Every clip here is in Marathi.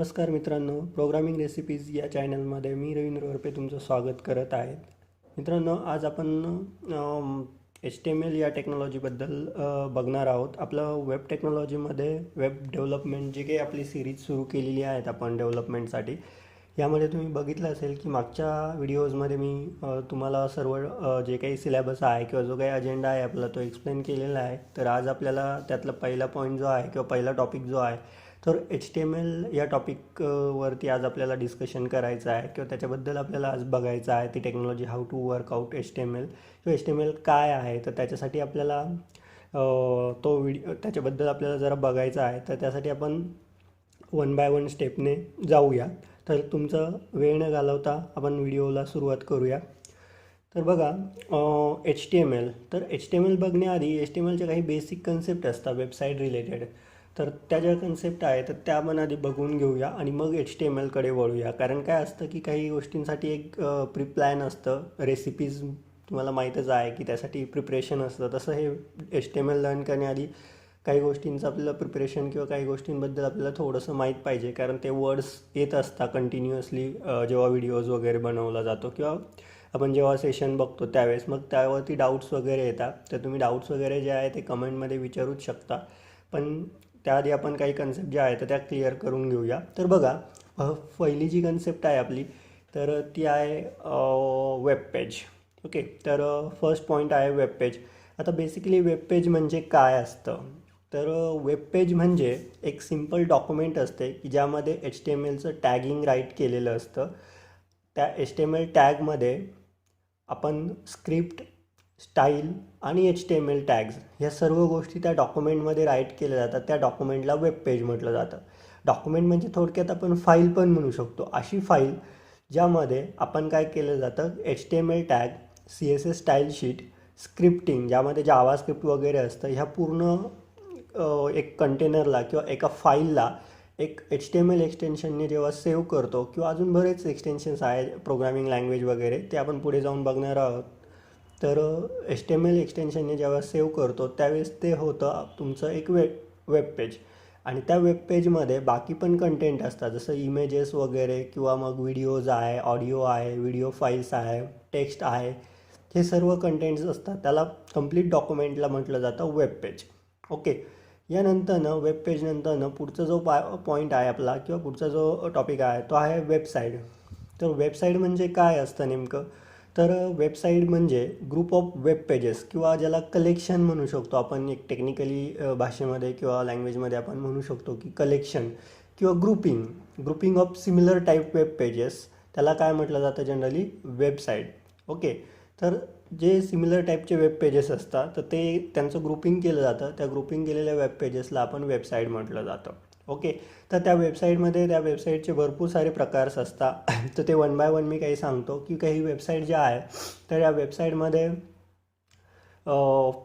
नमस्कार मित्रांनो, प्रोग्रामिंग रेसिपीज या चॅनलमध्ये मी रवींद्र वरपे तुमचं स्वागत करत आहे. मित्रांनो, आज आपण एच टी एम एल या टेक्नॉलॉजीबद्दल बघणार आहोत. आपलं वेब टेक्नॉलॉजीमध्ये वेब डेव्हलपमेंट जी काही आपली सिरीज सुरू केलेली आहेत आपण डेव्हलपमेंटसाठी, यामध्ये तुम्ही बघितलं असेल की मागच्या व्हिडिओजमध्ये मी तुम्हाला सर्व जे काही सिलेबस आहे किंवा जो काही अजेंडा आहे आपला तो एक्सप्लेन केलेला आहे. तर आज आपल्याला त्यातला पहिला पॉईंट जो आहे किंवा पहिला टॉपिक जो आहे तर एच टी एम एल या टॉपिक वरती आज आपल्याला डिस्कशन करायचं आहे किंवा त्याच्याबद्दल आपल्याला आज बघायचं आहे. ती technology how to work out H T M L किंवा एच टी एम एल काय आहे. तर त्याच्यासाठी आपल्याला तो व्हिडिओ त्याच्याबद्दल आपल्याला जरा बघायचं आहे. तर त्यासाठी आपण वन बाय वन स्टेपने जाऊया. तर तुमचं वेळ न घालवता आपण व्हिडिओला सुरुवात करूया. तर बघा, एच टी एम एल, तर एच टी एम एल बघण्याआधी एच टी एम एलच्या काही बेसिक कन्सेप्ट असतात वेबसाईट रिलेटेड. तर त्या ज्या कन्सेप्ट आहे तर त्या आपण आधी बघून घेऊया आणि मग एच टी एम एलकडे वळूया. कारण काय असतं की काही गोष्टींसाठी एक प्री प्लॅन असतं. रेसिपीज तुम्हाला माहीतच आहे की त्यासाठी प्रिपरेशन असतं. तसं हे H T M L learn करण्याआधी काही गोष्टींचं आपल्याला प्रिपरेशन किंवा काही गोष्टींबद्दल आपल्याला थोडंसं माहीत पाहिजे. कारण ते वर्ड्स येत असतात कंटिन्युअसली जेव्हा व्हिडिओज वगैरे बनवला जातो किंवा आपण जेव्हा सेशन बघतो त्यावेळेस मग त्यावरती डाऊट्स वगैरे येतात. तर तुम्ही डाऊट्स वगैरे जे आहे ते कमेंटमध्ये विचारूच शकता. पण त्याआधी आपण काही कन्सेप्ट ज्या आहेत तर त्या क्लिअर करून घेऊया. तर बघा, पहिली जी कन्सेप्ट आहे आपली तर ती आहे वेब पेज. ओके, तर फर्स्ट पॉईंट आहे वेब पेज. आता बेसिकली वेब पेज म्हणजे काय असतं, तर वेब पेज म्हणजे एक सिम्पल डॉक्युमेंट असते की ज्यामध्ये एच टी एम एलचं टॅगिंग राईट केलेलं असतं. त्या एच टी एम एल टॅगमध्ये आपण स्क्रिप्ट, स्टाईल आणि H T M L tags ह्या सर्व गोष्टी त्या डॉक्युमेंटमध्ये राईट केल्या जातात. त्या डॉक्युमेंटला वेब पेज म्हटलं जातं. डॉक्युमेंट म्हणजे थोडक्यात आपण फाईल पण म्हणू शकतो. अशी फाईल ज्यामध्ये आपण काय केलं जातं, H T M L tag, C S S style sheet, scripting ज्यामध्ये जावा स्क्रिप्ट वगैरे असतं, ह्या पूर्ण एक कंटेनरला किंवा एका फाईलला एक एच टी एम एल एक्सटेन्शनने जेव्हा सेव्ह करतो किंवा अजून बरेच एक्सटेन्शन्स आहे प्रोग्रामिंग लँग्वेज वगैरे ते आपण पुढे जाऊन बघणार आहोत. तर एच टी एम एल एक्सटेन्शनने जेव्हा सेव्ह करतो त्यावेळेस ते होतं तुमचं एक वेब पेज. आणि त्या वेब पेजमध्ये बाकी पण कंटेंट असतात जसं इमेजेस वगैरे किंवा मग व्हिडिओज आहे, ऑडिओ आहे, व्हिडिओ फाईल्स आहे, टेक्स्ट आहे. हे सर्व कंटेंट्स असतात. त्याला कंप्लीट डॉक्युमेंटला म्हटलं जातं वेब पेज. ओके, यानंतरनं वेब पेजनंतरनं पुढचा जो पॉईंट आहे आपला किंवा पुढचा जो टॉपिक आहे तो आहे वेबसाईट. तर वेबसाईट म्हणजे काय असतं नेमकं, तर वेबसाईट म्हणजे ग्रुप ऑफ वेब पेजेस किंवा ज्याला कलेक्शन म्हणू शकतो आपण एक टेक्निकली भाषेमध्ये किंवा लँग्वेजमध्ये आपण म्हणू शकतो की कलेक्शन किंवा grouping of similar type web pages, त्याला काय म्हटलं जातं जनरली, वेबसाईट. ओके, तर जे सिमिलर टाईपचे वेब पेजेस असतात तर ते त्यांचं ग्रुपिंग केलं जातं. त्या ग्रुपिंग केलेल्या वेब पेजेसला आपण वेबसाईट म्हटलं जातं. ओके, तर त्या वेबसाईटचे भरपूर सारे प्रकार्स असतात. तर ते वन बाय वन मी काही सांगतो की काही वेबसाईट ज्या आहे तर या वेबसाईटमध्ये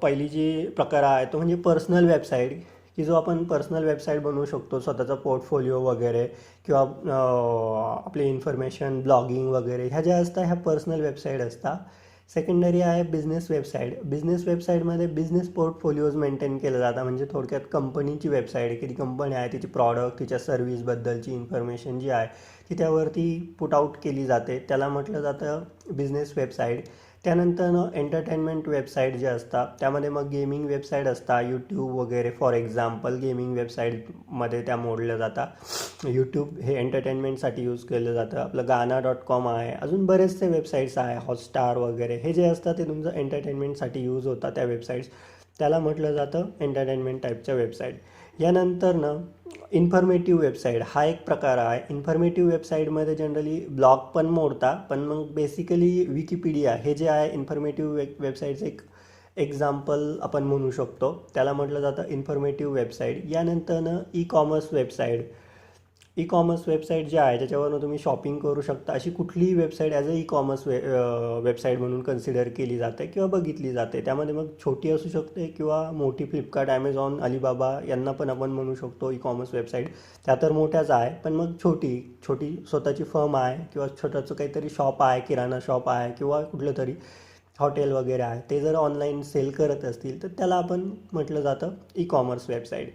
पहिली जी प्रकार आहे तो म्हणजे पर्सनल वेबसाईट, की जो आपण पर्सनल वेबसाईट बनवू शकतो स्वतःचा पोर्टफोलिओ वगैरे किंवा आपली इन्फॉर्मेशन ब्लॉगिंग वगैरे ह्या ज्या असतात ह्या पर्सनल वेबसाईट असतात. सेकंडरी आहे बिझनेस वेबसाईट. बिझनेस वेबसाईटमध्ये बिझनेस पोर्टफोलिओज मेंटेन केलं जातं. म्हणजे थोडक्यात कंपनीची वेबसाईट, की ती कंपनी आहे तिची प्रॉडक्ट, तिच्या सर्व्हिसबद्दलची इन्फॉर्मेशन जी आहे ती त्यावरती पुट आऊट केली जाते. त्याला म्हटलं जातं बिझनेस वेबसाईट. त्यानंतर एंटरटेनमेंट वेबसाईट जे असतात त्यामध्ये मग गेमिंग वेबसाईट असतात, यूट्यूब वगैरे. फॉर एक्झाम्पल गेमिंग वेबसाईटमध्ये त्या मोडल्या जातात. यूट्यूब हे एंटरटेनमेंटसाठी यूज केलं जातं. आपलं गाना.com आहे, अजून बरेचसे वेबसाईट्स आहे, हॉटस्टार वगैरे. हे जे असतं ते तुमचं एंटरटेनमेंटसाठी यूज होतात त्या वेबसाईट्स, त्याला म्हटलं जातं एंटरटेनमेंट टाईपच्या वेबसाईट. यानंतरनं इन्फॉर्मेटिव्ह वेबसाईट हा एक प्रकार आहे. इन्फॉर्मेटिव्ह वेबसाईटमध्ये जनरली ब्लॉग पण मोडतात, पण मग बेसिकली विकिपीडिया हे जे आहे इन्फॉर्मेटिव्ह वेबसाईटचं एक एक्झाम्पल आपण म्हणू शकतो. त्याला म्हटलं जातं इन्फॉर्मेटिव्ह वेबसाईट. यानंतरनं ई कॉमर्स वेबसाईट जे आहे त्याच्यावरून तुम्ही शॉपिंग करू शकता. अशी कुठलीही website as a e commerce website म्हणून कन्सिडर केली जाते किंवा बघितली जाते. त्यामध्ये मग छोटी असू शकते किंवा मोठी, फ्लिपकार्ट, ॲमेझॉन, अलिबाबा यांना पण आपण म्हणू शकतो ई कॉमर्स वेबसाईट. त्या तर मोठ्याच आहे, पण मग छोटी स्वतःची फर्म आहे किंवा छोटंसं काहीतरी शॉप आहे, किराणा शॉप आहे किंवा कुठलं तरी हॉटेल वगैरे आहे, ते जर ऑनलाईन सेल करत असतील तर त्याला आपण म्हटलं जातं ई कॉमर्स वेबसाईट.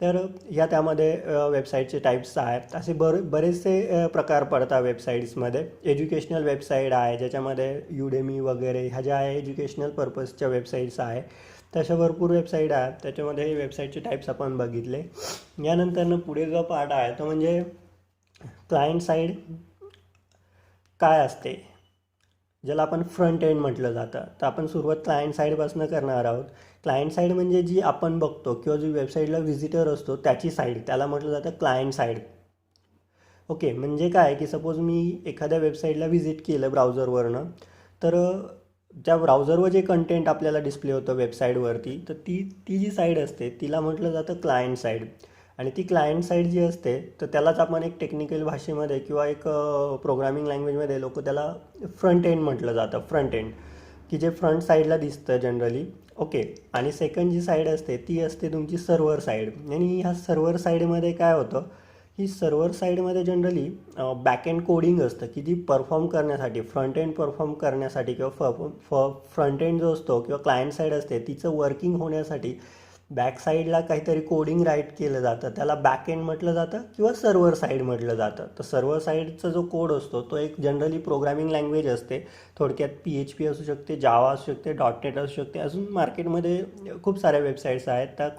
तर ह्या त्यामध्ये वेबसाईटचे टाईप्स आहेत. असे बरेचसे प्रकार पडतात वेबसाईट्समध्ये. एज्युकेशनल वेबसाईट आहे ज्याच्यामध्ये युडेमी वगैरे ह्या ज्या आहे एज्युकेशनल पर्पजच्या वेबसाईट्स आहे. तशा भरपूर वेबसाईट आहेत. त्याच्यामध्ये वेबसाईटचे टाईप्स आपण बघितले. यानंतरनं पुढे जो पार्ट आहे तो म्हणजे क्लायंट साईड काय असते, ज्याला आपण फ्रंट एंड म्हटलं जातं. तर आपण सुरुवात क्लायंट साईडपासून करणार आहोत. क्लायंट साईड म्हणजे जी आपण बघतो किंवा जी वेबसाईटला व्हिजिटर असतो त्याची साईड, त्याला म्हटलं जातं क्लायंट साईड. ओके, म्हणजे काय की सपोज मी एखाद्या वेबसाईटला व्हिजिट केलं ब्राउझरवरनं, तर त्या ब्राउझरवर जे कंटेंट आपल्याला डिस्प्ले होतं वेबसाईटवरती, तर ती जी साईड असते तिला म्हटलं जातं क्लायंट साईड. आणि ती क्लायंट साईड जी असते तर त्यालाच आपण एक टेक्निकल भाषेमध्ये किंवा एक प्रोग्रामिंग लँग्वेजमध्ये लोक त्याला फ्रंट एंड म्हटलं जातं. फ्रंट एंड की जे फ्रंट साईडला दिसतं जनरली. ओके, आणि सेकंड जी साईड असते ती असते तुमची सर्व्हर साईड. आणि ह्या सर्व्हर साईडमध्ये काय होतं की सर्व्हर साईडमध्ये जनरली बॅक एंड कोडिंग असतं की जी परफॉर्म करण्यासाठी, फ्रंट एंड परफॉर्म करण्यासाठी किंवा फ्रंट एंड जो असतो किंवा क्लायंट साईड असते तिचं वर्किंग होण्यासाठी बॅक साईडला काहीतरी कोडिंग राईट केलं जातं, त्याला बॅक एंड म्हटलं जातं किंवा सर्व्हर साईड म्हटलं जातं. तर सर्व्हर साईडचा जो कोड असतो तो एक जनरली प्रोग्रामिंग लँग्वेज असते. थोडक्यात PHP असू शकते, जावा असू शकते, .NET असू शकते. अजून मार्केटमध्ये खूप साऱ्या वेबसाईट्स आहेत, त्या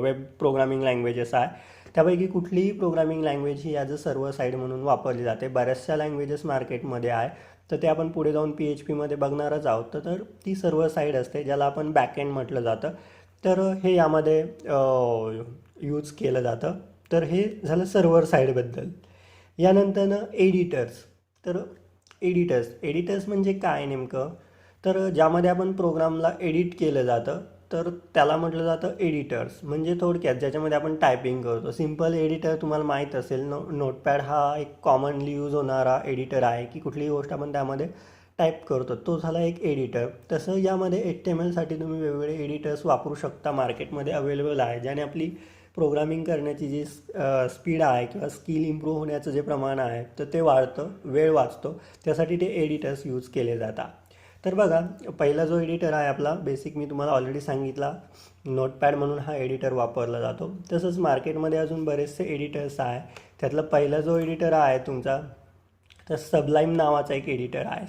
वेब प्रोग्रामिंग लँग्वेजेस आहे. त्यापैकी कुठलीही programming language he as a server side म्हणून वापरली जाते. बऱ्याचशा लँग्वेजेस मार्केटमध्ये आहे, तर ते आपण पुढे जाऊन PHPमध्ये बघणारच आहोत. तर ती सर्व्हर साईड असते ज्याला आपण बॅक एंड म्हटलं जातं. तर हे यामध्ये यूज केलं जातं. तर हे झालं सर्व्हर साईडबद्दल. यानंतरनं एडिटर्स. तर एडिटर्स म्हणजे काय नेमकं, तर ज्यामध्ये आपण प्रोग्रामला एडिट केलं जातं तर त्याला म्हटलं जातं एडिटर्स. म्हणजे थोडक्यात ज्याच्यामध्ये आपण टायपिंग करतो. सिम्पल एडिटर तुम्हाला माहीत असेल, नोटपॅड हा एक कॉमनली यूज होणारा एडिटर आहे की कुठलीही गोष्ट आपण त्यामध्ये टाईप करतो, तो झाला एक एडिटर. तसं यामध्ये HTMLसाठी तुम्ही वेगवेगळे एडिटर्स वापरू शकता, मार्केटमध्ये अवेलेबल आहे, ज्याने आपली प्रोग्रामिंग करण्याची जी स्पीड आहे किंवा स्किल इम्प्रूव्ह होण्याचं जे प्रमाण आहे तर ते वाढतं, वेळ वाचतो. त्यासाठी ते एडिटर्स यूज केले जातात. तर बघा, पहिला जो एडिटर आहे आपला बेसिक मी तुम्हाला ऑलरेडी सांगितला, नोटपॅड म्हणून हा एडिटर वापरला जातो. तसंच मार्केटमध्ये अजून बरेचसे एडिटर्स आहे. त्यातला पहिला जो एडिटर आहे तुमचा, तर सबलाईम नावाचा एक एडिटर आहे.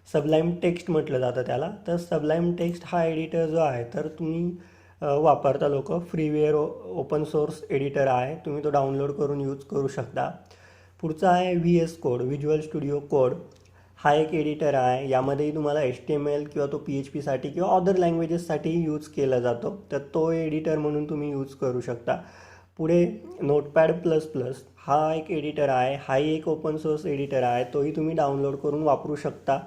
सबलाईम टेक्स्ट म्हटलं जातं त्याला. तर सबलाईम टेक्स्ट हा एडिटर जो आहे तर तुम्ही वापरता लोक, फ्रीवेअर ओपन सोर्स एडिटर आहे, तुम्ही तो डाउनलोड करून यूज करू शकता. पुढचा आहे VS code, visual studio code. हा एक एडिटर आहे. यामध्येही तुम्हाला HTML किंवा तो PHPसाठी किंवा अदर लँग्वेजेससाठी यूज केला जातो. तर तो एडिटर म्हणून तुम्ही यूज करू शकता. पुढे नोटपॅड++ हा एक एडिटर आहे. हाही एक ओपन सोर्स एडिटर आहे, तोही तुम्ही डाउनलोड करून वापरू शकता.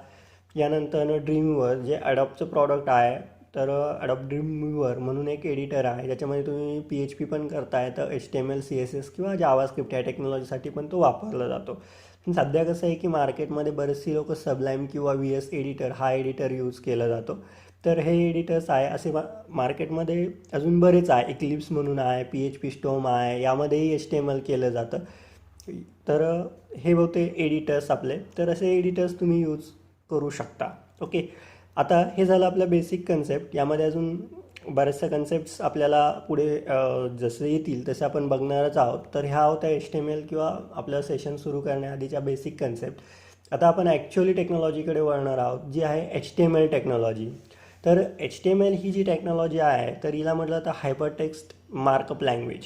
यानंतर ड्रीमवीवर जे अडॉबचं प्रॉडक्ट आहे, तर अडॉब ड्रीमवीवर म्हणून एक एडिटर आहे ज्याच्यामध्ये तुम्ही PHP पण करताय, तर HTML CSS किंवा जावास्क्रिप्ट या टेक्नॉलॉजीसाठी पण तो वापरला जातो. सध्या कसं आहे की मार्केटमध्ये बरेचशी लोक सबलाईम किंवा VS एडिटर हा एडिटर यूज केला जातो. तर हे एडिटर्स आहे. असे मार्केटमध्ये अजून बरेच आहे. इक्लिप्स म्हणून आहे, PHP स्टोम आहे, यामध्येही HTML केलं जातं. तर हे होते एडिटर्स आपले. तर असे एडिटर्स तुम्ही यूज करू शकता. ओके, आता हे झालं आपलं बेसिक कन्सेप्ट. यामध्ये अजून बऱ्याचशा कन्सेप्ट्स आपल्याला पुढे जसे येतील तसे आपण बघणारच आहोत. तर ह्या होत्या HTML किंवा आपलं सेशन सुरू करण्याआधीच्या बेसिक कन्सेप्ट. आता आपण ॲक्च्युअली टेक्नॉलॉजीकडे वळणार आहोत, जी आहे HTML टेक्नॉलॉजी. तर HTML ही जी टेक्नॉलॉजी आहे तर हिला म्हटलं तर हायपरटेक्स्ट मार्कअप लँग्वेज.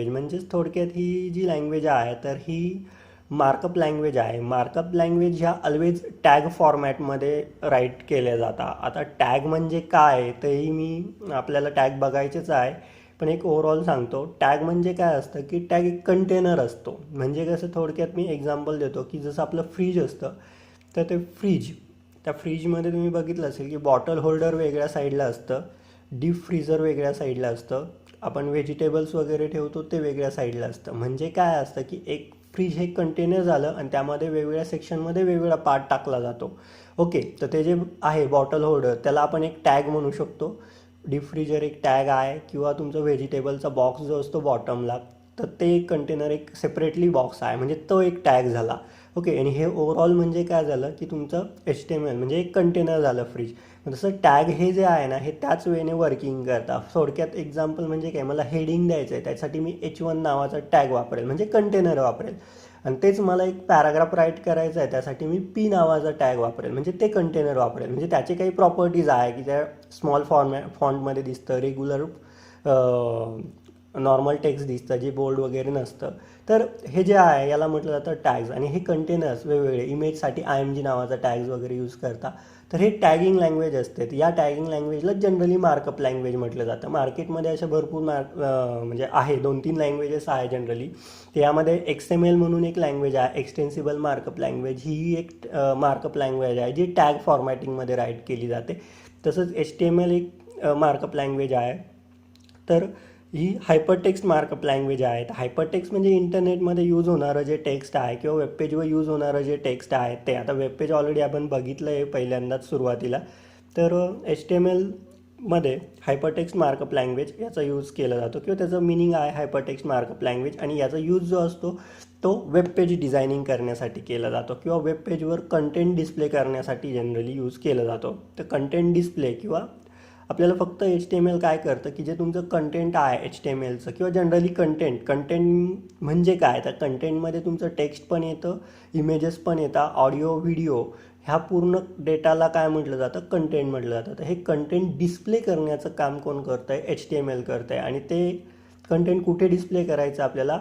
म्हणजेच थोडक्यात ही जी लँग्वेज आहे तर ही मार्कअप लँग्वेज आहे. मार्कअप लँग्वेज ह्या ऑलवेज टॅग फॉर्मॅटमध्ये राईट केल्या जातात. आता टॅग म्हणजे काय तेही मी आपल्याला टॅग बघायचेच आहे, पण एक ओव्हरऑल सांगतो. टॅग म्हणजे काय असतं की टॅग एक कंटेनर असतो. म्हणजे कसं, थोडक्यात मी एक्झाम्पल देतो की जसं आपलं फ्रीज असतं, तर ते त्या फ्रीजमध्ये तुम्ही बघितलं असेल की बॉटल होल्डर वेगळ्या साईडला असतं, डीप फ्रीझर वेगळ्या साईडला असतं, आपण व्हेजिटेबल्स वगैरे ठेवतो ते वेगळ्या साईडला असतं. म्हणजे काय असतं की एक फ्रीज हे कंटेनर झालं आणि त्यामध्ये वेगवेगळ्या सेक्शनमध्ये वेगवेगळा पार्ट टाकला जातो. ओके, तर ते जे आहे बॉटल होल्डर त्याला आपण एक टॅग म्हणू शकतो. डीप फ्रीजर एक टॅग आहे, किंवा तुमचं व्हेजिटेबलचा बॉक्स जो असतो बॉटमला, तर ते एक कंटेनर एक सेपरेटली बॉक्स आहे, म्हणजे तो एक टॅग झाला. ओके, आणि हे ओव्हरऑल म्हणजे काय झालं की तुमचं HTML म्हणजे एक कंटेनर झालं फ्रीज. तसं टॅग हे जे आहे ना हे त्याच वेने वर्किंग करतात. थोडक्यात एक्झाम्पल म्हणजे काय, मला हेडिंग द्यायचं आहे त्यासाठी मी H1 नावाचा टॅग वापरेल म्हणजे कंटेनर वापरेल, आणि तेच मला एक पॅराग्राफ राईट करायचं आहे त्यासाठी मी P नावाचा टॅग वापरेल म्हणजे ते कंटेनर वापरेल. म्हणजे त्याचे काही प्रॉपर्टीज आहे की त्या स्मॉल फॉन्टमध्ये दिसतं, रेग्युलर नॉर्मल टेक्स्ट दिसतं जे बोल्ड वगैरे नसतं. तर हे जे आहे याला म्हटलं जातं टॅग्स, आणि हे कंटेनर्स वेगवेगळे इमेजसाठी IMG नावाचा टॅग्स वगैरे यूज करता. तर हे टॅगिंग लँग्वेज असते. या टॅगिंग लँग्वेजला जनरली मार्कअप लँग्वेज म्हटलं जातं. मार्केटमध्ये अशा भरपूर म्हणजे आहे 2-3 लँग्वेजेस आहे जनरली. त्यामध्ये XML म्हणून एक लँग्वेज आहे, एक्सटेन्सिबल मार्कअप लँग्वेज, ही एक मार्कअप लँग्वेज आहे जी टॅग फॉर्मॅटिंगमध्ये राईट केली जाते. तसंच HTML एक मार्कअप लँग्वेज आहे. तर ही हायपरटेक्स्ट मार्कअप लँग्वेज आहे. तर हायपरटेक्स्ट म्हणजे इंटरनेटमध्ये यूज होणारं जे टेक्स्ट आहे किंवा वेबपेजवर यूज होणारं जे टेक्स्ट आहे ते. आता वेबपेज ऑलरेडी आपण बघितलं आहे पहिल्यांदाच सुरुवातीला. तर HTMLमध्ये हायपरटेक्स्ट मार्कअप लँग्वेज याचा यूज केला जातो किंवा त्याचं मिनिंग आहे हायपरटेक्स्ट मार्कअप लँग्वेज, आणि याचा यूज जो असतो तो वेबपेज डिझायनिंग करण्यासाठी केला जातो किंवा वेबपेजवर कंटेंट डिस्प्ले करण्यासाठी जनरली यूज केला जातो. तर कंटेंट डिस्प्ले किंवा आपल्याला फक्त HTML काय करतं की जे तुमचं कंटेंट आहे HTMLचं किंवा जनरली कंटेंट म्हणजे काय, तर कंटेंटमध्ये तुमचं टेक्स्ट पण येतं, इमेजेस पण येतात, ऑडिओ व्हिडिओ, ह्या पूर्ण डेटाला काय म्हटलं जातं, कंटेंट म्हटलं जातं. तर हे कंटेंट डिस्प्ले करण्याचं काम कोण करतं आहे, HTML करतं आहे. आणि ते कंटेंट कुठे डिस्प्ले करायचं आपल्याला,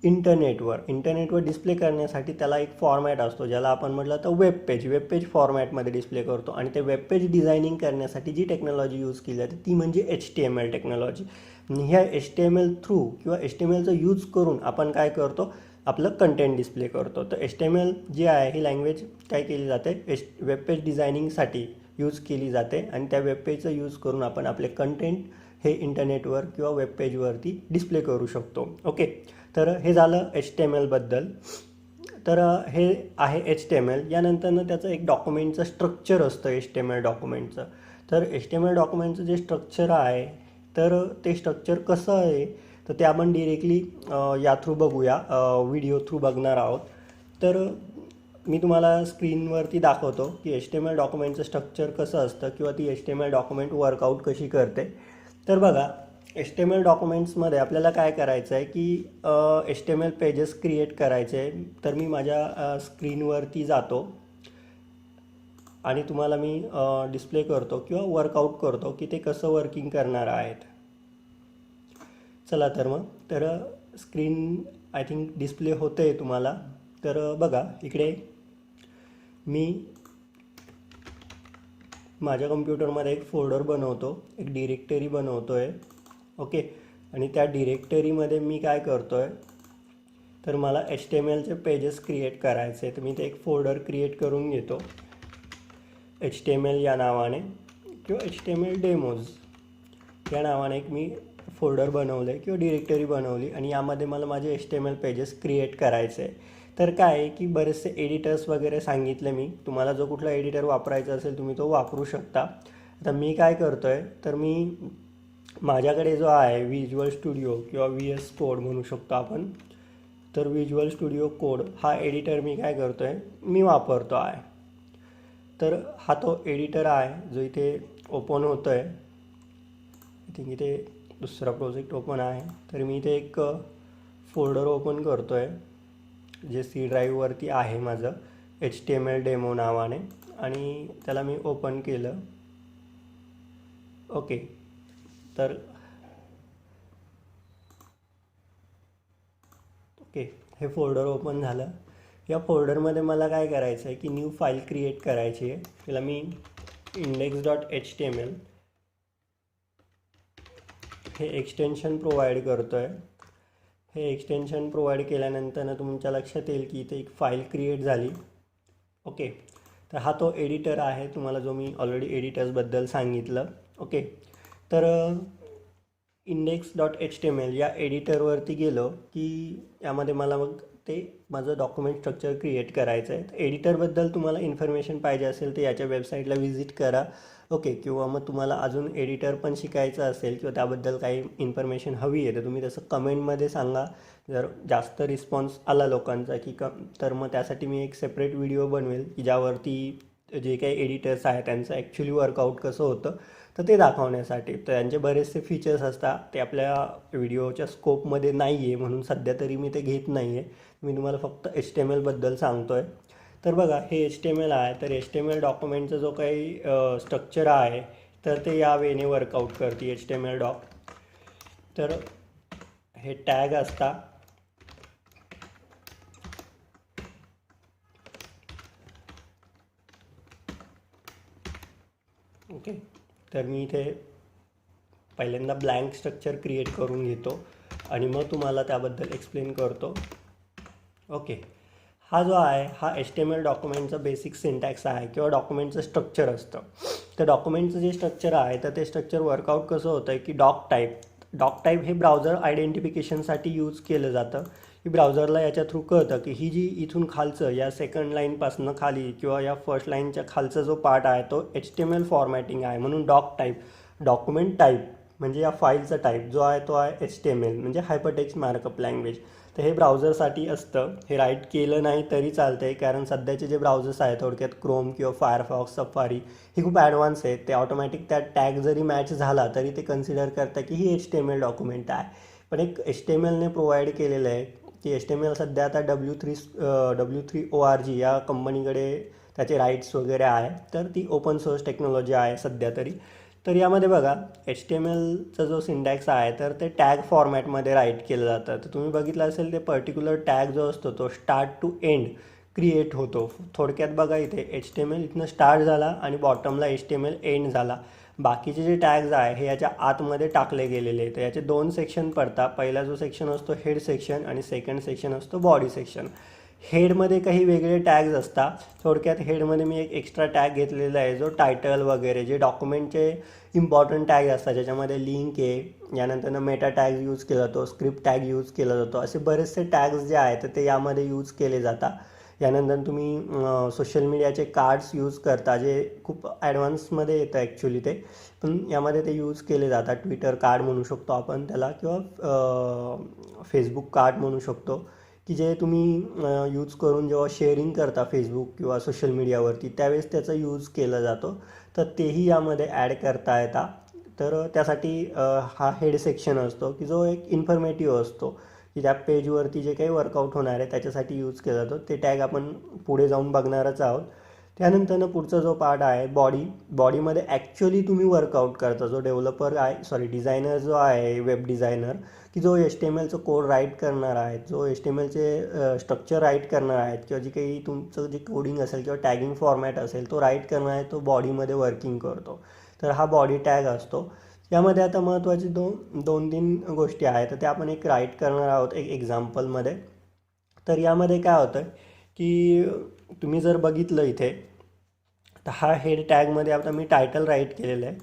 इंटरनेटवर डिस्प्ले करण्यासाठी त्याला एक फॉर्मॅट असतो ज्याला आपण म्हटलं तर वेबपेज फॉर्मॅटमध्ये डिस्प्ले करतो. आणि ते वेबपेज डिझायनिंग करण्यासाठी जी टेक्नॉलॉजी यूज केली जाते ती म्हणजे HTML टेक्नॉलॉजी. ह्या HTML थ्रू किंवा HTMLचा यूज करून आपण काय करतो, आपलं कंटेंट डिस्प्ले करतो. तर HTML जी आहे ही लँग्वेज काय केली जाते, वेबपेज डिझायनिंगसाठी यूज केली जाते, आणि त्या वेबपेजचा यूज करून आपण आपले कंटेंट हे इंटरनेटवर किंवा वेबपेजवरती डिस्प्ले करू शकतो. ओके, तर हे झालं HTMLबद्दल. तर हे आहे HTML. यानंतरनं त्याचं एक डॉक्युमेंटचं स्ट्रक्चर असतं HTML डॉक्युमेंटचं. तर HTML डॉक्युमेंटचं जे स्ट्रक्चर आहे तर ते स्ट्रक्चर कसं आहे तर ते आपण डिरेक्टली या थ्रू बघूया, व्हिडिओ थ्रू बघणार आहोत. तर मी तुम्हाला स्क्रीनवरती दाखवतो की HTML डॉक्युमेंटचं स्ट्रक्चर कसं असतं किंवा ती HTML डॉक्युमेंट वर्कआउट कशी करते. तर बघा, HTML डॉक्युमेंट्समध्ये आपल्याला काय करायचं आहे की HTML पेजेस क्रिएट करायचे. तर मी माझ्या स्क्रीनवरती जातो आणि तुम्हाला मी डिस्प्ले करतो किंवा वर्कआउट करतो की ते कसं वर्किंग करणार आहेत. चला तर मग, तर स्क्रीन आय थिंक डिस्प्ले होतं आहे तुम्हाला. तर बघा इकडे मी माझ्या कम्प्युटरमध्ये एक फोल्डर बनवतो, एक डिरेक्टरी बनवतो आहे. ओके, आणि त्या डिरेक्टरीमध्ये मी काय करतो आहे तर मला HTMLचे पेजेस क्रिएट करायचे. तर मी ते एक फोल्डर क्रिएट करून घेतो HTML या नावाने किंवा HTML डेमोज या नावाने एक मी फोल्डर बनवलं आहे किंवा डिरेक्टरी बनवली, आणि यामध्ये मला माझे HTML पेजेस क्रिएट करायचे आहे. तर काय आहे की बरेचसे एडिटर्स वगैरे सांगितले मी, तुम्हाला जो कुठला एडिटर वापरायचा असेल तुम्ही तो वापरू शकता. आता मी काय करतो आहे तर मी माझ्याकडे जो आहे व्हिज्युअल स्टुडिओ किंवा VS कोड म्हणू शकतो आपण. तर व्हिज्युअल स्टुडिओ कोड हा एडिटर मी काय करतो आहे मी वापरतो आहे. तर हा तो एडिटर आहे जो इथे ओपन होतो आहे. आय थिंक इथे दुसरा प्रोजेक्ट ओपन आहे. तर मी इथे एक फोल्डर ओपन करतो आहे जे C ड्राईव्हवरती आहे माझं HTML डेमो नावाने, आणि त्याला मी ओपन केलं. ओके, तर ओके हे फोल्डर ओपन झालं. या फोल्डरमध्ये मला काय करायचं आहे की न्यू फाईल क्रिएट करायची आहे. त्याला मी index.html हे एक्सटेन्शन प्रोव्हाइड करतो आहे. हे एक्सटेन्शन प्रोव्हाइड केल्यानंतर तुमच्या लक्षात येईल की इथे एक फाईल क्रिएट झाली. ओके, तर हा तो एडिटर आहे तुम्हाला जो मी ऑलरेडी एडिटर्सबद्दल सांगितलं. ओके, तर index.html या एडिटरवरती गेलो की यामध्ये मला मग ते माझं डॉक्युमेंट स्ट्रक्चर क्रिएट करायचं आहे. तर एडिटरबद्दल तुम्हाला इन्फॉर्मेशन पाहिजे असेल तर याच्या वेबसाईटला व्हिजिट करा. ओके, किंवा मग तुम्हाला अजून एडिटर पण शिकायचं असेल किंवा त्याबद्दल काही इन्फॉर्मेशन हवी आहे तर तुम्ही तसं कमेंटमध्ये सांगा. जर जास्त रिस्पॉन्स आला लोकांचा की तर मग त्यासाठी मी एक सेपरेट व्हिडिओ बनवेल की ज्यावरती जे काही एडिटर्स आहेत त्यांचं ॲक्च्युली वर्कआउट कसं होतं तर ते दाखवण्यासाठी. तर त्यांचे बरेचसे फीचर्स असतात, ते आपल्या व्हिडिओच्या स्कोपमध्ये नाही आहे, म्हणून सध्या तरी मी ते घेत नाही आहे. मी तुम्हाला फक्त HTML बद्दल सांगतो आहे. तर बघा, हे HTML आहे. तर HTML डॉक्युमेंटचा जो काही स्ट्रक्चर आहे तर ते या वेने वर्कआउट करते HTML डॉक. तर हे टॅग असता, ओके. तर मी इथे पहिल्यांदा ब्लँक स्ट्रक्चर क्रिएट करून घेतो आणि मग तुम्हाला त्याबद्दल एक्सप्लेन करतो. ओके, हा जो आहे हा HTML डॉक्युमेंटचा बेसिक सिंटॅक्स आहे किंवा डॉक्युमेंटचं स्ट्रक्चर असतं. तर डॉक्युमेंटचं जे स्ट्रक्चर आहे तर ते स्ट्रक्चर वर्कआउट कसं होतं की डॉक टाईप हे ब्राउझर आयडेंटिफिकेशनसाठी यूज केलं जातं, की ब्राउझरला याच्या थ्रू कळतं की ही जी इथून खालचं या सेकंड लाईनपासून खाली किंवा या फर्स्ट लाईनच्या खालचा जो पार्ट आहे तो HTML फॉर्मॅटिंग आहे, म्हणून डॉक टाईप, डॉक्युमेंट टाईप म्हणजे या फाईलचा टाईप जो आहे तो आहे HTML म्हणजे हायपरटेक्स्ट मार्कअप लँग्वेज. तर हे ब्राउझरसाठी असतं. हे राईट केलं नाही तरी चालतं आहे, कारण सध्याचे जे ब्राउझर्स आहेत थोडक्यात क्रोम किंवा फायरफॉक्स, सफारी ही खूप ॲडव्हान्स आहेत. ते ऑटोमॅटिक त्या टॅग जरी मॅच झाला तरी ते कन्सिडर करतात की ही HTML डॉक्युमेंट आहे. पण एक HTMLने प्रोव्हाइड केलेलं आहे की HTML सध्या आता W3 ORG या कंपनीकडे त्याचे राईट्स वगैरे आहे. तर ती ओपन सोर्स टेक्नॉलॉजी आहे सध्या तरी. तर यामध्ये बघा, HTMLचा जो सिंटॅक्स आहे तर ते टॅग फॉर्मॅटमध्ये राईट केलं जातं. तर तुम्ही बघितलं असेल ते पर्टिक्युलर टॅग जो असतो तो स्टार्ट टू एंड क्रिएट होतो. थोडक्यात बघा, इथे HTML इथनं स्टार्ट झाला आणि बॉटमला HTML एंड झाला. बाकीचे जे टॅग्स आहे हे याच्या आतमध्ये टाकले गेलेले आहेत. तर याचे 2 सेक्शन पडतात. पहिला जो सेक्शन असतो हेड सेक्शन आणि सेकंड सेक्शन असतो बॉडी सेक्शन. हेडमध्ये काही वेगळे टॅग्स असतात. थोडक्यात हेडमध्ये मी एक एक्स्ट्रा टॅग घेतलेला आहे जो टायटल वगैरे जे डॉक्युमेंटचे इम्पॉर्टंट टॅग असतात, ज्याच्यामध्ये लिंक आहे, यानंतर मेटा टॅग यूज केला जातो, स्क्रिप्ट टॅग यूज केला जातो, असे बरेचसे टॅग्स जे आहेत तर ते यामध्ये यूज केले जातात. यानंतर तुम्ही सोशल मीडियाचे कार्ड्स यूज करता, जे खूप ॲडव्हान्समध्ये येतं ॲक्च्युली ते, पण यामध्ये ते यूज केले जातात. ट्विटर कार्ड म्हणू शकतो आपण त्याला, किंवा फेसबुक कार्ड म्हणू शकतो, की जे तुम्ही यूज करून जेव्हा शेअरिंग करता फेसबुक किंवा सोशल मीडियावरती त्यावेळेस त्याचा यूज केला जातो. तर तेही यामध्ये ॲड करता येतात. तर त्यासाठी हा हेड सेक्शन असतो की जो एक इन्फॉर्मेटिव्ह असतो, की त्या पेजवरती जे काही वर्कआउट होणार आहे त्याच्यासाठी यूज केला जातो. ते टॅग आपण पुढे जाऊन बघणारच आहोत. त्यानंतर पुढचा जो पार्ट आहे बॉडीमध्ये ॲक्च्युअली तुम्ही वर्कआउट करता, जो डेव्हलपर आहे, डिझायनर जो आहे, वेब डिझायनर, की जो HTMLचं कोड राईट करणार आहे, जो HTMLचे स्ट्रक्चर राईट करणार आहेत, किंवा जी काही तुमचं जे कोडिंग असेल किंवा टॅगिंग फॉर्मॅट असेल तो राईट करणार आहे, तो बॉडीमध्ये वर्किंग करतो. तर हा बॉडी टॅग असतो. यामध्ये आता महत्त्वाची दोन तीन गोष्टी आहेत, तर त्या आपण एक राईट करणार आहोत एक एक्झाम्पलमध्ये. तर यामध्ये काय होतं की तुम्ही जर बघितलं इथे, तर हा हेड टॅगमध्ये आता मी टायटल राईट केलेलं आहे.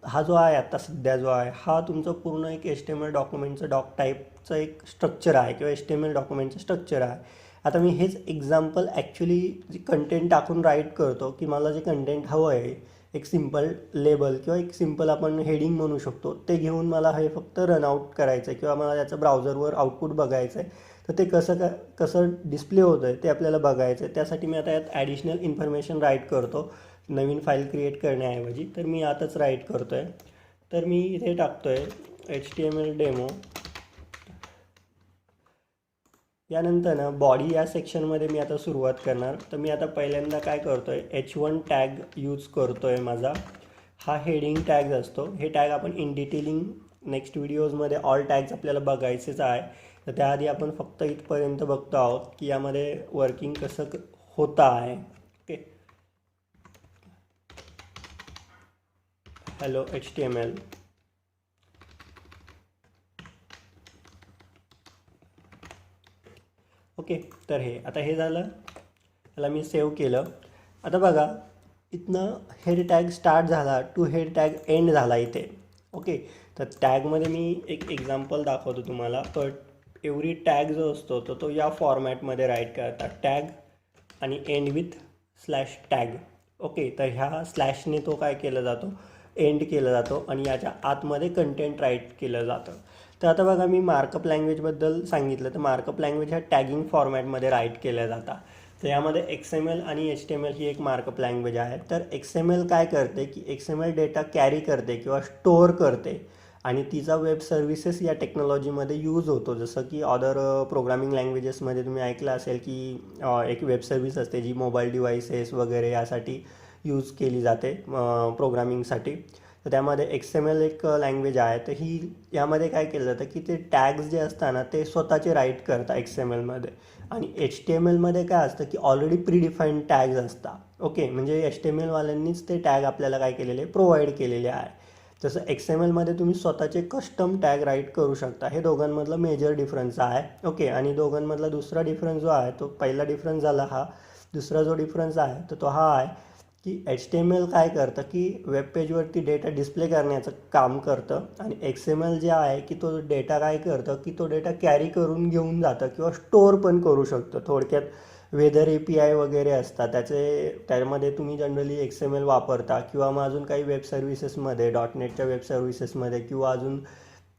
हा जो आहे आता सध्या जो आहे हा तुमचं पूर्ण एक HTML डॉक्युमेंटचं डॉक टाईपचं एक स्ट्रक्चर आहे किंवा HTML डॉक्युमेंटचं स्ट्रक्चर आहे. आता मी हेच एक्झाम्पल ॲक्च्युली जे कंटेंट टाकून राईट करतो, की मला जे कंटेंट हवं आहे, एक सिम्पल लेबल किंवा एक सिम्पल आपण हेडिंग म्हणू शकतो, ते घेऊन मला हे फक्त रनआउट करायचं आहे किंवा मला त्याचं ब्राउझरवर आउटपुट बघायचं आहे. तर ते कसं डिस्प्ले होतं आहे ते आपल्याला बघायचं आहे. त्यासाठी मी आता यात ॲडिशनल इन्फॉर्मेशन राईट करतो नवीन फाईल क्रिएट करण्याऐवजी. तर मी आताच राईट करतो आहे. तर मी इथे टाकतो आहे HTML डेमो. यानंतर ना बॉडी या सेक्शनमध्ये मी आता सुरुवात करणार. तर मी आता पहिल्यांदा काय करतो आहे, H1 टॅग यूज करतो आहे माझा. हा हेडिंग टॅग असतो. हे टॅग आपण इन डिटेलिंग नेक्स्ट व्हिडिओजमध्ये ऑल टॅग्स आपल्याला बघायचेच आहे. तर त्याआधी आपण फक्त इथपर्यंत बघतो आहोत की यामध्ये वर्किंग कसं होतं आहे. Okay, hello HTML. ओके, तर हे झालं. याला मी सेव्ह केलं. आता बघा, इथनं हेड टॅग स्टार्ट झाला टू हेड टॅग एंड झाला इथे. ओके, तर टॅगमध्ये मी एक एक्झाम्पल दाखवतो तुम्हाला. तर एव्हरी टॅग जो असतो तो या फॉर्मॅटमध्ये राईट करतात, टॅग आणि end with slash tag. Okay, तर ह्या स्लॅशने तो काय केला जातो, एंड केला जातो आणि याच्या आतमध्ये कंटेंट राईट केलं जातं. तर आता बघा, मी मार्कअप लँग्वेजबद्दल सांगितलं. तर मार्कअप लँग्वेज ह्या टॅगिंग फॉर्मॅटमध्ये राईट केल्या जातात. तर यामध्ये XML आणि HTML ही एक मार्कअप लँग्वेज आहे. तर XML काय करते की XML डेटा कॅरी करते किंवा स्टोअर करते आणि तिचा वेब सर्व्हिसेस या टेक्नॉलॉजीमध्ये यूज होतो. जसं की अदर प्रोग्रामिंग लँग्वेजेसमध्ये तुम्ही ऐकलं असेल की एक वेब सर्व्हिस असते जी मोबाईल डिव्हाइसेस वगैरे यासाठी यूज केली जाते प्रोग्रामिंगसाठी. तर त्यामध्ये XML एक लँग्वेज आहे. तर ही यामध्ये काय केलं जातं की ते टॅग्स जे असतात ना ते स्वतःचे राईट करतात XMLमध्ये. आणि HTMLमध्ये काय असतं की ऑलरेडी प्रीडिफाईंड टॅग्स असतात. ओके, म्हणजे HTMLवाल्यांनीच ते टॅग आपल्याला काय केलेले प्रोव्हाइड केलेले आहे. जसं XMLमध्ये तुम्ही स्वतःचे कस्टम टॅग राईट करू शकता. हे दोघांमधलं मेजर डिफरन्स आहे. ओके, आणि दोघांमधला दुसरा डिफरन्स जो आहे तो पहिला डिफरन्स झाला हा. दुसरा जो डिफरन्स आहे तो हा आहे की HTML काय करतं की वेब पेजवरती डेटा डिस्प्ले करण्याचं काम करतं आणि XML जे आहे की तो डेटा काय करतं की तो डेटा कॅरी करून घेऊन जातं किंवा स्टोअर पण करू शकतं. थोडक्यात वेदर API वगैरे असतात त्यामध्ये तुम्ही जनरली XML वापरता किंवा मग अजून काही वेब सर्व्हिसेसमध्ये .NETच्या वेब सर्व्हिसेसमध्ये किंवा अजून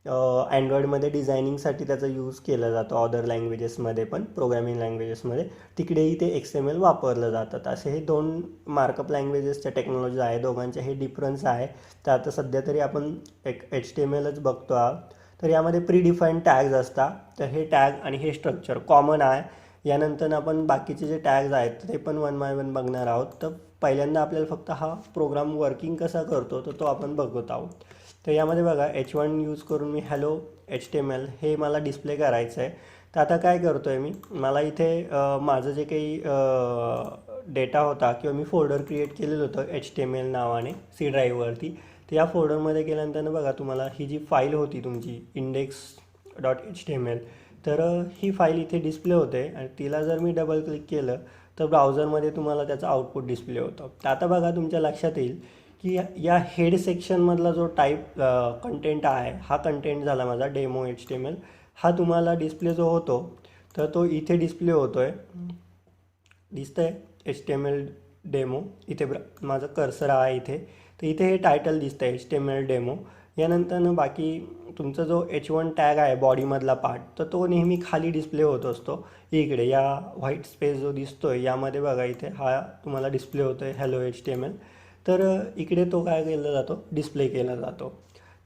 अँड्रॉइडमध्ये डिझायनिंगसाठी त्याचा यूज केला जातो. अदर लँग्वेजेसमध्ये पण प्रोग्रामिंग लँग्वेजेसमध्ये तिकडेही ते XML वापरलं जातात. असे हे दोन मार्कअप लँग्वेजेसच्या टेक्नॉलॉजी आहे. दोघांचे हे डिफरन्स आहे. तर आता सध्या तरी आपण HTMLच बघतो आहोत. तर यामध्ये प्रीडिफाईंड टॅग्स असतात. तर हे टॅग आणि हे स्ट्रक्चर कॉमन आहे. यानंतर आपण बाकीचे जे टॅग्स आहेत ते पण वन बाय वन बघणार आहोत. तर पहिल्यांदा आपल्याला फक्त हा प्रोग्राम वर्किंग कसा करतो तर तो आपण बघत आहोत. तर यामध्ये बघा H1 यूज करून मी हॅलो HTML हे मला डिस्प्ले करायचं आहे. तर आता काय करतो आहे मला इथे माझं जे काही डेटा होता किंवा मी फोल्डर क्रिएट केलेलं होतं HTML नावाने C ड्राईव्हवरती. तर या फोल्डरमध्ये गेल्यानंतर बघा तुम्हाला ही जी फाईल होती तुमची index.html तर ही फाईल इथे डिस्प्ले होते आणि तिला जर मी डबल क्लिक केलं तर ब्राउझरमध्ये तुम्हाला त्याचं आउटपुट डिस्प्ले होतं. तर आता बघा तुमच्या लक्षात येईल की या हेड सेक्शनमधला जो टाईप कंटेंट आहे हा कंटेंट झाला माझा डेमो HTML. हा तुम्हाला डिस्प्ले जो होतो तर तो इथे डिस्प्ले होतो आहे. दिसतंय HTML डेमो इथे माझं कर्सर आहे इथे. तर इथे हे टायटल दिसतं HTML डेमो. यानंतर बाकी तुमचा जो H1 टॅग आहे बॉडीमधला पार्ट तर तो नेहमी खाली डिस्प्ले होत असतो. इकडे या व्हाईट स्पेस जो दिसतोय यामध्ये बघा इथे हा तुम्हाला डिस्प्ले होतोय हॅलो HTML. तर इकडे तो काय केला जातो डिस्प्ले केला जातो.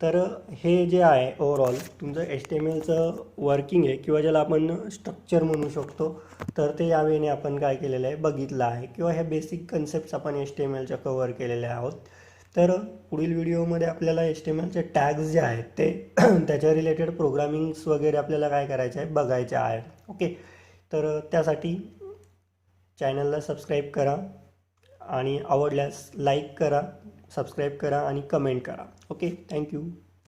तर हे जे आहे ओव्हरऑल तुमचं HTMLचं वर्किंग आहे किंवा ज्याला आपण स्ट्रक्चर म्हणू शकतो. तर ते यावेळी आपण काय केलेलं आहे बघितलं आहे किंवा ह्या बेसिक कन्सेप्ट्स आपण HTMLच्या कव्हर केलेल्या आहोत. तर पुढील व्हिडिओमध्ये आपल्याला HTMLचे टॅग्स जे आहेत ते त्याच्या रिलेटेड प्रोग्रामिंग्स वगैरे आपल्याला काय करायचं आहे बघायचे आहे. ओके, तर त्यासाठी चॅनलला सबस्क्राईब करा आणि आवडल्यास लाईक करा, सबस्क्राईब करा आणि कमेंट करा. Okay, thank you.